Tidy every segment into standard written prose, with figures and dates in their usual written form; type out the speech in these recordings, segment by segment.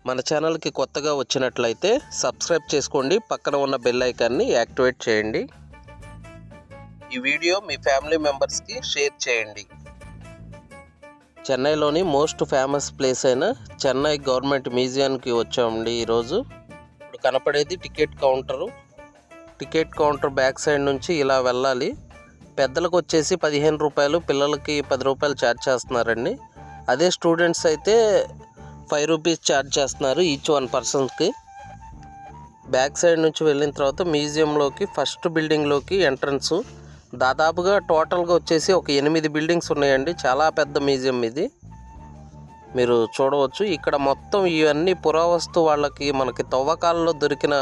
మన ఛానల్కి కొత్తగా వచ్చినట్లయితే సబ్స్క్రైబ్ చేసుకోండి, పక్కన ఉన్న బెల్ ఐకాన్ని యాక్టివేట్ చేయండి. ఈ వీడియో మీ ఫ్యామిలీ మెంబర్స్కి షేర్ చేయండి. చెన్నైలోని మోస్ట్ ఫేమస్ ప్లేస్ అయిన చెన్నై గవర్నమెంట్ మ్యూజియంకి వచ్చామండి. ఈరోజు ఇప్పుడు కనపడేది ticket counter. Ticket counter back side నుంచి ఇలా వెళ్ళాలి. పెద్దలకు వచ్చేసి 15 రూపాయలు, పిల్లలకి 10 రూపాయలు ఛార్జ్ చేస్తున్నారండి. అదే స్టూడెంట్స్ అయితే 5 రూపీస్ ఛార్జ్ చేస్తున్నారు ఈచ్ 1 పర్సన్కి. బ్యాక్ సైడ్ నుంచి వెళ్ళిన తర్వాత మ్యూజియంలోకి ఫస్ట్ బిల్డింగ్లోకి ఎంట్రన్స్. దాదాపుగా టోటల్గా వచ్చేసి ఒక 8 బిల్డింగ్స్ ఉన్నాయండి. చాలా పెద్ద మ్యూజియం ఇది, మీరు చూడవచ్చు. ఇక్కడ మొత్తం ఇవన్నీ పురావస్తు వాళ్ళకి మనకి తవ్వకాలలో దొరికిన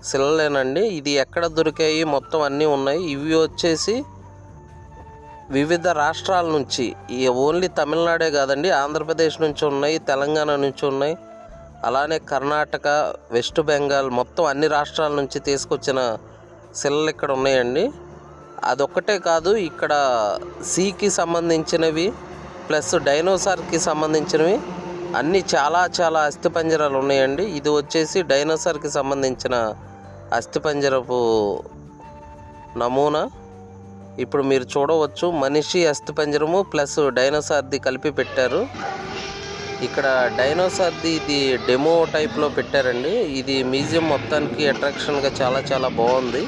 శిలలేనండి. ఇది ఎక్కడ దొరికాయి మొత్తం అన్నీ ఉన్నాయి. ఇవి వచ్చేసి వివిధ రాష్ట్రాల నుంచి, ఓన్లీ తమిళనాడే కాదండి, ఆంధ్రప్రదేశ్ నుంచి ఉన్నాయి, తెలంగాణ నుంచి ఉన్నాయి, అలానే కర్ణాటక, వెస్ట్ బెంగాల్, మొత్తం అన్ని రాష్ట్రాల నుంచి తీసుకొచ్చిన శిలలు ఇక్కడ ఉన్నాయండి. అదొక్కటే కాదు, ఇక్కడ సీకి సంబంధించినవి ప్లస్ డైనోసార్కి సంబంధించినవి అన్నీ చాలా అస్థిపంజరాలు ఉన్నాయండి. ఇది వచ్చేసి డైనోసార్కి సంబంధించిన అస్థిపంజరపు నమూనా. ఇప్పుడు మీరు చూడవచ్చు, మనిషి అస్థిపంజరము ప్లస్ డైనోసార్ది కలిపి పెట్టారు. ఇక్కడ డైనోసార్ది ఇది డెమో టైప్లో పెట్టారండి. ఇది మ్యూజియం మొత్తానికి అట్రాక్షన్గా చాలా బాగుంది.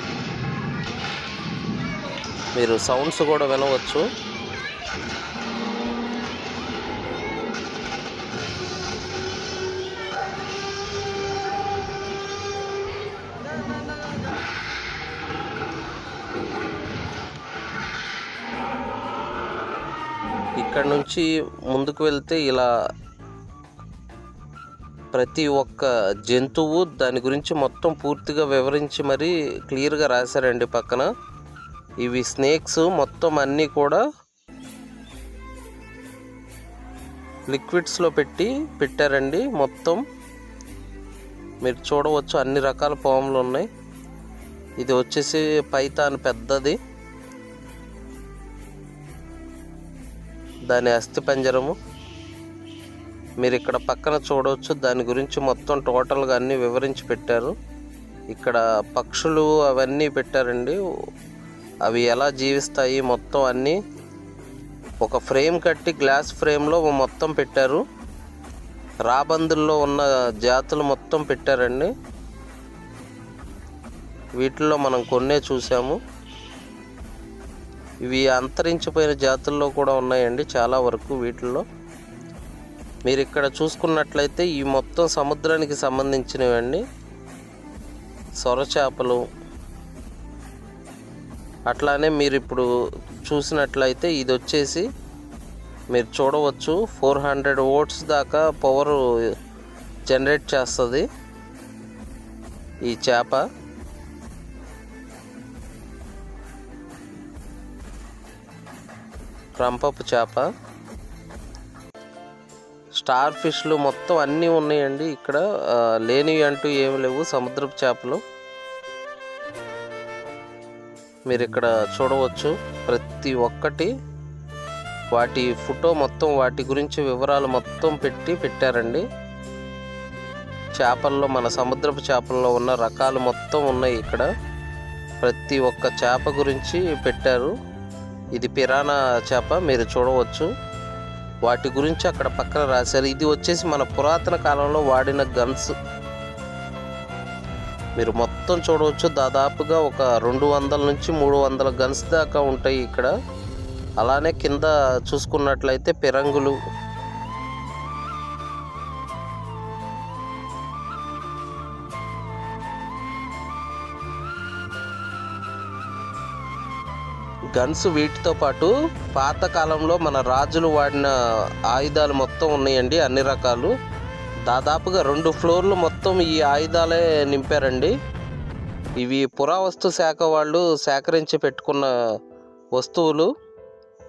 మీరు సౌండ్స్ కూడా వినవచ్చు. ఇక్కడ నుంచి ముందుకు వెళ్తే ఇలా ప్రతి ఒక్క జంతువు దాని గురించి మొత్తం పూర్తిగా వివరించి మరీ క్లియర్గా రాశారండి పక్కన. ఇవి స్నేక్స్, మొత్తం అన్నీ కూడా లిక్విడ్స్లో పెట్టారండి. మొత్తం మీరు చూడవచ్చు, అన్ని రకాల పాములు ఉన్నాయి. ఇది వచ్చేసి పైథాన్ పెద్దది, దాని అస్థిపంజరము మీరు ఇక్కడ పక్కన చూడవచ్చు. దాని గురించి మొత్తం టోటల్గా అన్నీ వివరించి పెట్టారు. ఇక్కడ పక్షులు అవన్నీ పెట్టారండి, అవి ఎలా జీవిస్తాయి మొత్తం అన్నీ ఒక ఫ్రేమ్ కట్టి గ్లాస్ ఫ్రేమ్లో మొత్తం పెట్టారు. రాబందుల్లో ఉన్న జాతులు మొత్తం పెట్టారండి. వీటిల్లో మనం కొన్నే చూసాము. ఇవి అంతరించిపోయిన జాతుల్లో కూడా ఉన్నాయండి చాలా వరకు. వీటిల్లో మీరు ఇక్కడ చూసుకున్నట్లయితే ఈ మొత్తం సముద్రానికి సంబంధించినవండి. సొరచేపలు, అట్లానే మీరు ఇప్పుడు చూసినట్లయితే ఇది వచ్చేసి మీరు చూడవచ్చు 400 వాట్స్ దాకా పవర్ జనరేట్ చేస్తుంది ఈ చేప. రంపపు చేప, స్టార్ ఫిష్లు మొత్తం అన్నీ ఉన్నాయండి. ఇక్కడ లేనివి అంటూ ఏమి లేవు. సముద్రపు చేపలు మీరు ఇక్కడ చూడవచ్చు. ప్రతి ఒక్కటి వాటి ఫోటో మొత్తం, వాటి గురించి వివరాలు మొత్తం పెట్టారండి. చేపల్లో మన సముద్రపు చేపల్లో ఉన్న రకాలు మొత్తం ఉన్నాయి ఇక్కడ. ప్రతి ఒక్క చేప గురించి పెట్టారు. ఇది పిరానా చేప, మీరు చూడవచ్చు. వాటి గురించి అక్కడ పక్కన రాశారు. ఇది వచ్చేసి మన పురాతన కాలంలో వాడిన గన్స్ మీరు మొత్తం చూడవచ్చు. దాదాపుగా ఒక 200 నుంచి 300 గన్స్ దాకా ఉంటాయి ఇక్కడ. అలానే కింద చూసుకున్నట్లయితే పిరంగులు, గన్స్. వీటితో పాటు పాతకాలంలో మన రాజులు వాడిన ఆయుధాలు మొత్తం ఉన్నాయండి, అన్ని రకాలు. దాదాపుగా 2 ఫ్లోర్లు మొత్తం ఈ ఆయుధాలే నింపారండి. ఇవి పురావస్తు శాఖ వాళ్ళు సేకరించి పెట్టుకున్న వస్తువులు.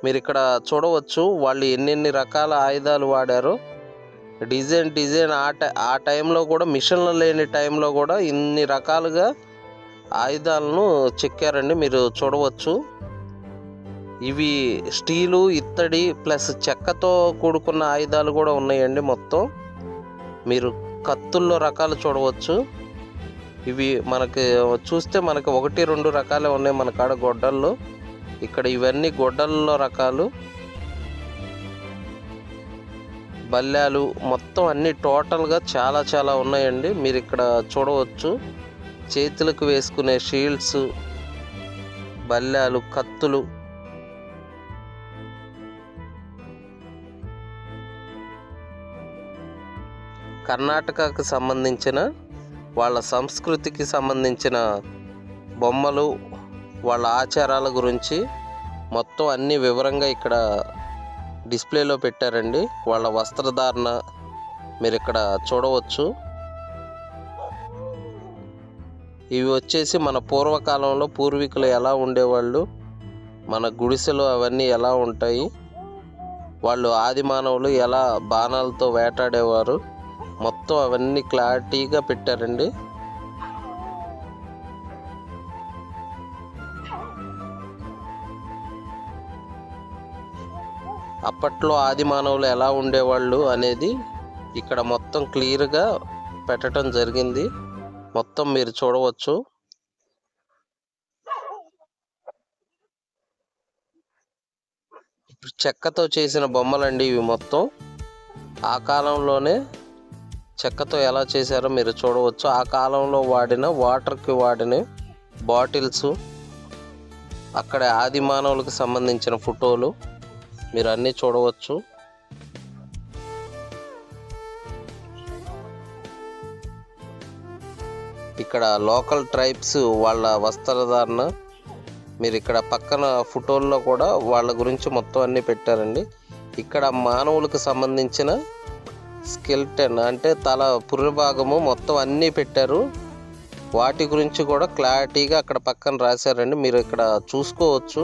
మీరు ఇక్కడ చూడవచ్చు, వాళ్ళు ఎన్ని రకాల ఆయుధాలు వాడారో. డిజైన్ ఆ టైంలో కూడా, మిషన్లు లేని టైంలో కూడా ఇన్ని రకాలుగా ఆయుధాలను చెక్కారండి, మీరు చూడవచ్చు. ఇవి స్టీలు, ఇత్తడి ప్లస్ చెక్కతో కూడుకున్న ఆయుధాలు కూడా ఉన్నాయండి మొత్తం. మీరు కత్తుల్లో రకాలు చూడవచ్చు. ఇవి మనకి చూస్తే మనకి 1-2 రకాలే ఉన్నాయి మన కాడ గొడ్డల్లో. ఇక్కడ ఇవన్నీ గొడ్డల్లో రకాలు. బల్లాలు మొత్తం అన్నీ టోటల్గా చాలా చాలా ఉన్నాయండి. మీరు ఇక్కడ చూడవచ్చు. చేతులకు వేసుకునే షీల్డ్స్, బల్లాలు, కత్తులు. కర్ణాటకకు సంబంధించిన వాళ్ళ సంస్కృతికి సంబంధించిన బొమ్మలు, వాళ్ళ ఆచారాల గురించి మొత్తం అన్ని వివరంగా ఇక్కడ డిస్ప్లేలో పెట్టారండి. వాళ్ళ వస్త్రధారణ మీరు ఇక్కడ చూడవచ్చు. ఇవి వచ్చేసి మన పూర్వకాలంలో పూర్వీకులు ఎలా ఉండేవాళ్ళు, మన గుడిసెలు అవన్నీ ఎలా ఉంటాయి, వాళ్ళు ఆది మానవులు ఎలా బాణాలతో వేటాడేవారు, మొత్తం అవన్నీ క్లారిటీగా పెట్టారండి. అప్పట్లో ఆది మానవులు ఎలా ఉండేవాళ్ళు అనేది ఇక్కడ మొత్తం క్లియర్గా పెట్టడం జరిగింది. మొత్తం మీరు చూడవచ్చు. చెక్కతో చేసిన బొమ్మలండి ఇవి మొత్తం. ఆ కాలంలోనే చెక్కతో ఎలా చేశారో మీరు చూడవచ్చు. ఆ కాలంలో వాడిన వాటర్కి వాడిన బాటిల్స్, అక్కడ ఆది మానవులకు సంబంధించిన ఫోటోలు మీరు అన్నీ చూడవచ్చు. ఇక్కడ లోకల్ ట్రైబ్స్ వాళ్ళ వస్త్రధారణ మీరు ఇక్కడ పక్కన ఫోటోల్లో కూడా వాళ్ళ గురించి మొత్తం అన్నీ పెట్టారండి. ఇక్కడ మానవులకు సంబంధించిన స్కెల్టన్ అంటే తల పుర్రె భాగము మొత్తం అన్నీ పెట్టారు. వాటి గురించి కూడా క్లారిటీగా అక్కడ పక్కన రాశారండి. మీరు ఇక్కడ చూసుకోవచ్చు.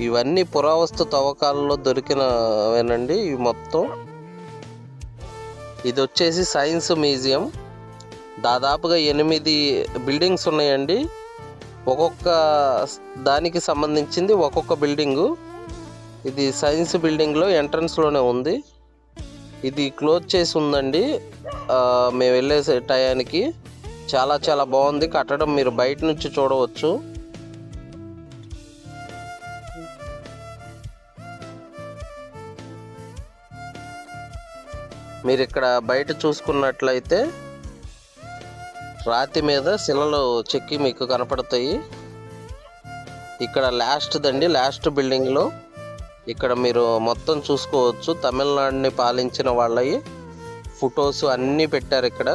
ఇవన్నీ పురావస్తు తవ్వకాలలో దొరికినవేనండి ఇవి మొత్తం. ఇది వచ్చేసి సైన్స్ మ్యూజియం. దాదాపుగా 8 బిల్డింగ్స్ ఉన్నాయండి. ఒక్కొక్క దానికి సంబంధించింది ఒక్కొక్క బిల్డింగు. ఇది సైన్స్ బిల్డింగ్లో ఎంట్రన్స్లోనే ఉంది. ఇది క్లోజ్ చేసి ఉందండి మేము వెళ్ళే టయానికి. చాలా చాలా బాగుంది కట్టడం. మీరు బయట నుంచి చూడవచ్చు. మీరు ఇక్కడ బయట చూసుకున్నట్లయితే రాతి మీద శిలలు చెక్కి మీకు కనపడతాయి. ఇక్కడ లాస్ట్ బిల్డింగ్లో ఇక్కడ మీరు మొత్తం చూసుకోవచ్చు. తమిళనాడుని పాలించిన వాళ్ళవి ఫొటోస్ అన్నీ పెట్టారు ఇక్కడ.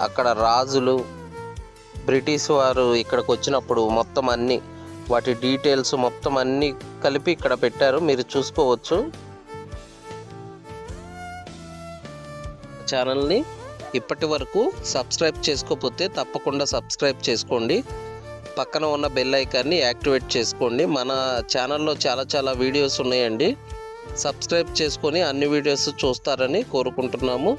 అక్కడ రాజులు, బ్రిటిష్ వారు ఇక్కడికి వచ్చినప్పుడు మొత్తం అన్నీ వాటి డీటెయిల్స్ మొత్తం అన్నీ కలిపి ఇక్కడ పెట్టారు. మీరు చూసుకోవచ్చు. ఛానల్ని ఇప్పటి వరకు సబ్స్క్రైబ్ చేసుకోకపోతే తప్పకుండా సబ్స్క్రైబ్ చేసుకోండి. పక్కన ఉన్న బెల్ ఐకాన్ని యాక్టివేట్ చేసుకోండి. మన ఛానల్లో చాలా చాలా వీడియోస్ ఉన్నాయండి. సబ్స్క్రైబ్ చేసుకొని అన్ని వీడియోస్ చూస్తారని కోరుకుంటున్నాము.